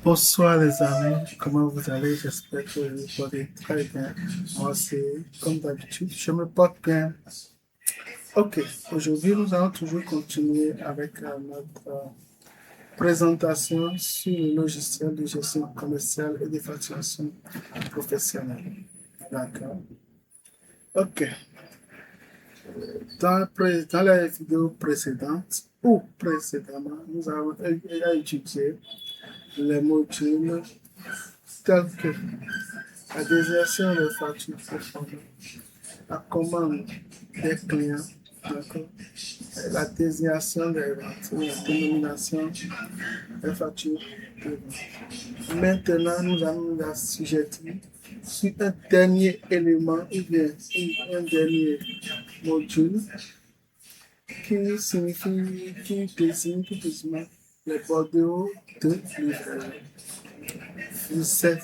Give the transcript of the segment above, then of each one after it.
Bonsoir les amis, comment vous allez? J'espère que vous allez très bien. Moi, c'est comme d'habitude, je me porte bien. Ok, aujourd'hui, nous allons toujours continuer avec notre présentation sur le logiciel de gestion commerciale et de facturation professionnelle. D'accord. Ok, dans la vidéo précédente ou précédemment, nous avons étudié les modules tels que la désignation des factures profondes, la commande des clients, d'accord, la désignation des ventes, la dénomination des factures de vente. Maintenant, nous allons nous assujettir sur un dernier élément ou bien un dernier module qui signifie, qui désigne tout doucement les bordeaux de livraison.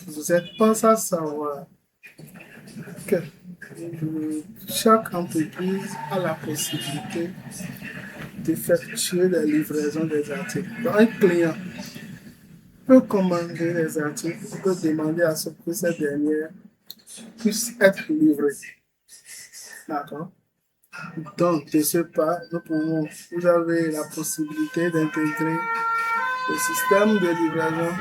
Vous êtes pas à savoir que chaque entreprise a la possibilité d'effectuer la livraison des articles. Donc, un client peut commander les articles, peut demander à ce que ces dernières puissent être livrées. D'accord? Donc, de ce pas, vous avez la possibilité d'intégrer le système de livraison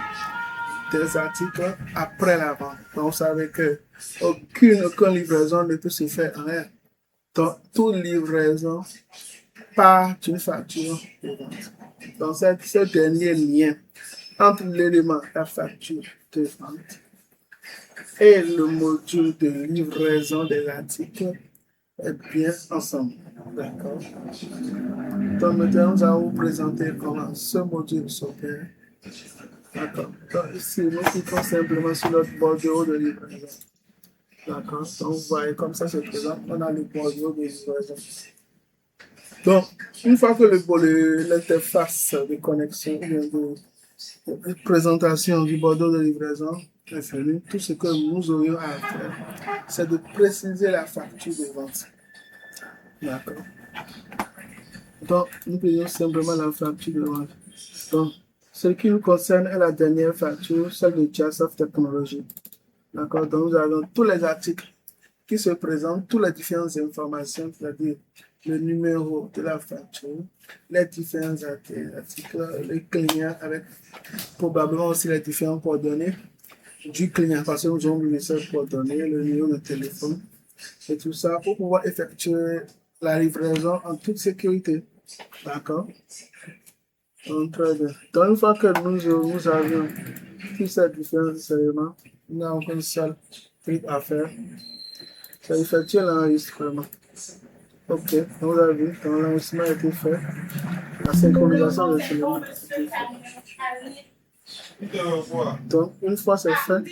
des articles après la vente. Donc, vous savez que aucune livraison ne peut se faire en rien. Donc, toute livraison par une facture de vente. Donc, ce dernier lien entre l'élément, la facture de vente et le module de livraison des articles est bien ensemble. D'accord? Donc, maintenant, nous allons vous présenter comment ce module s'opère. D'accord? Donc, ici, nous cliquons simplement sur notre bordereau de livraison. D'accord? Donc, vous voyez comme ça se présente. On a le bordereau de livraison. Donc, une fois que l'interface de connexion de présentation du bordereau de livraison est finie, tout ce que nous aurions à faire, c'est de préciser la facture de vente. D'accord? Donc, nous payons simplement la facture de vente. Donc, ce qui nous concerne est la dernière facture, celle de Jazz Technologies. D'accord? Donc, nous avons tous les articles qui se présentent, toutes les différentes informations, c'est-à-dire le numéro de la facture, les différents articles, les clients avec probablement aussi les différentes coordonnées du client, parce que nous avons mis ces coordonnées, le numéro de téléphone et tout ça pour pouvoir effectuer la livraison en toute sécurité. D'accord? Donc, très bien. Donc, une fois que nous avions tous ces différents éléments, nous n'avons qu'un seul truc à faire, c'est effectuer l'enregistrement. Ok, donc vous avez vu, quand l'enregistrement a été fait, la synchronisation de l'élément a été faite. Donc, une fois c'est fait,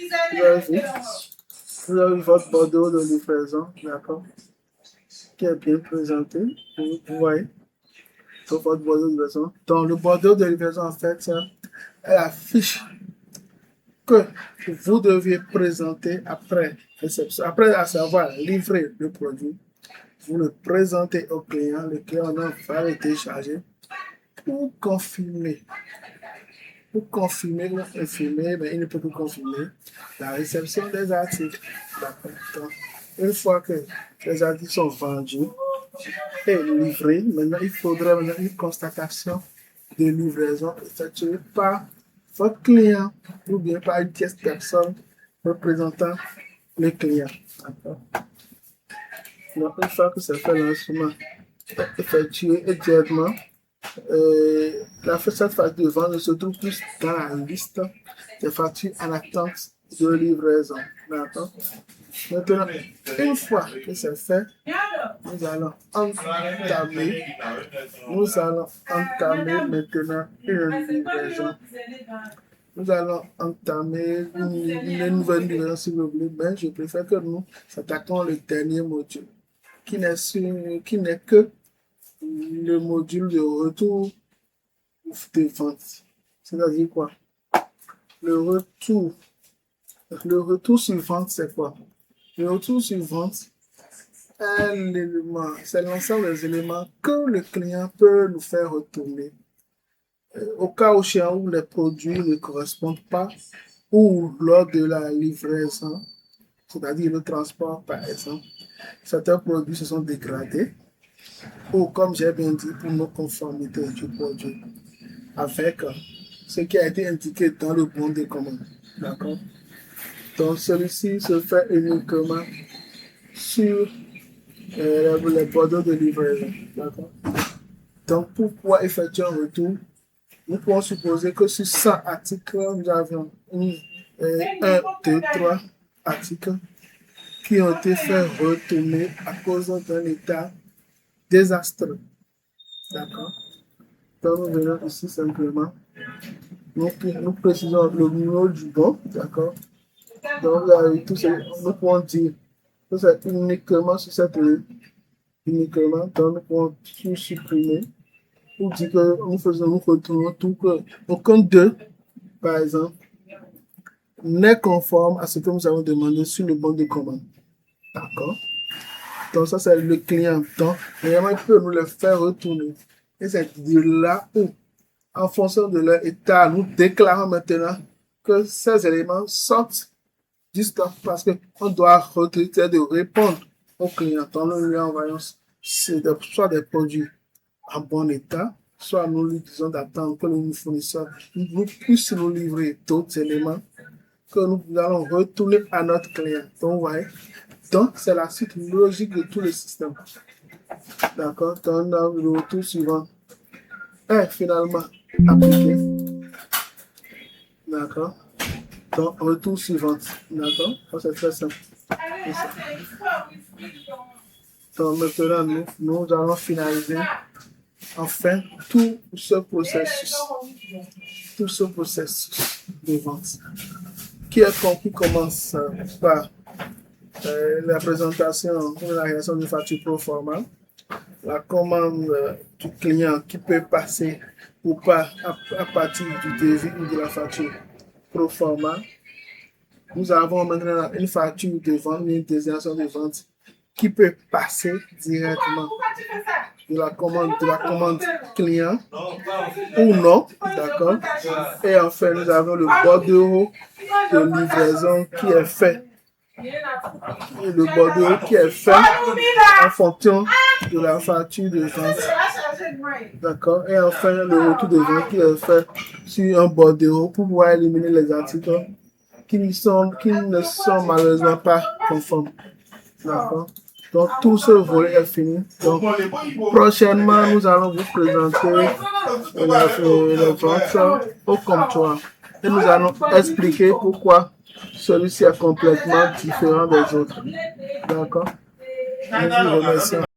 vous avez vu votre bordereau de livraison, d'accord, qui est bien présenté. Vous voyez, sur votre bordereau de livraison. Donc, le bordereau de livraison, en fait, est la fiche que vous deviez présenter après réception, après à savoir livrer le produit. Vous le présentez au client, le client va le télécharger pour confirmer. Pour confirmer ou infirmer, mais il ne peut que confirmer la réception des articles. Donc, une fois que les articles sont vendus et livrés, maintenant il faudra une constatation de livraison effectuée par votre client ou bien par une tierce personne représentant le client. Donc, une fois que c'est fait, l'enregistrement est effectué et directement, cette facture de vente se trouve plus dans la liste des factures en attente de livraison. D'accord? Maintenant, une fois que c'est fait, nous allons entamer maintenant une livraison. Nous allons entamer une nouvelle livraison, s'il vous plaît, mais je préfère que nous attaquons le dernier module, qui n'est que le module de retour de vente. C'est-à-dire quoi? Le retour sur vente, c'est quoi? Le retour sur vente est l'élément, c'est l'ensemble des éléments que le client peut nous faire retourner Au cas où les produits ne correspondent pas ou lors de la livraison, c'est-à-dire le transport par exemple, certains produits se sont dégradés ou comme j'ai bien dit, pour nos conformités du produit avec ce qui a été indiqué dans le bon de commande. D'accord? Donc celui-ci se fait uniquement sur les bordeaux de livraison. D'accord? Donc pour pouvoir effectuer un retour, nous pouvons supposer que sur 100 articles, nous avons 1, 2, 3 articles qui ont été faits retourner à cause d'un état désastreux. D'accord? Donc nous venons ici simplement, nous précisons le numéro du bon, d'accord? Donc nous pouvons dire que c'est uniquement sur cette ligne, uniquement, donc nous pouvons tout supprimer pour dire que nous retournons tout, que aucun d'eux, par exemple, n'est conforme à ce que nous avons demandé sur le bon de commande. D'accord? Donc ça, c'est le client. Donc, vraiment, il peut nous le faire retourner. Et c'est de là où, en fonction de leur état, nous déclarons maintenant que ces éléments sortent du stock parce qu'on doit recruter de répondre au client. Donc, nous lui envoyons soit des produits en bon état, soit nous lui disons d'attendre que nos fournisseurs nous puissent nous livrer d'autres éléments que nous allons retourner à notre client. Donc, vous voyez, donc c'est la suite logique de tout le système. D'accord? Donc, le retour suivant est finalement appliqué. D'accord? Donc, retour suivant. D'accord? C'est très simple. Donc, maintenant, nous allons finaliser enfin tout ce processus de vente qui commence par la présentation ou la réalisation d'une facture pro forma, la commande du client qui peut passer ou pas à partir du devis ou de la facture pro forma. Nous avons maintenant une facture de vente, une désignation de vente qui peut passer directement de la commande client ou non, d'accord? Et enfin, nous avons le bordereau de livraison qui est fait. Et le bordereau qui est fait en fonction de la facture de vente. D'accord? Et enfin, le retour de vente qui est fait sur un bordereau pour pouvoir éliminer les articles qui ne sont malheureusement pas conformes. D'accord? Donc, tout ce volet est fini. Donc, prochainement, nous allons vous présenter les ventes au comptoir. Et nous allons expliquer pourquoi celui-ci est complètement différent des autres. D'accord? Nous vous remercions.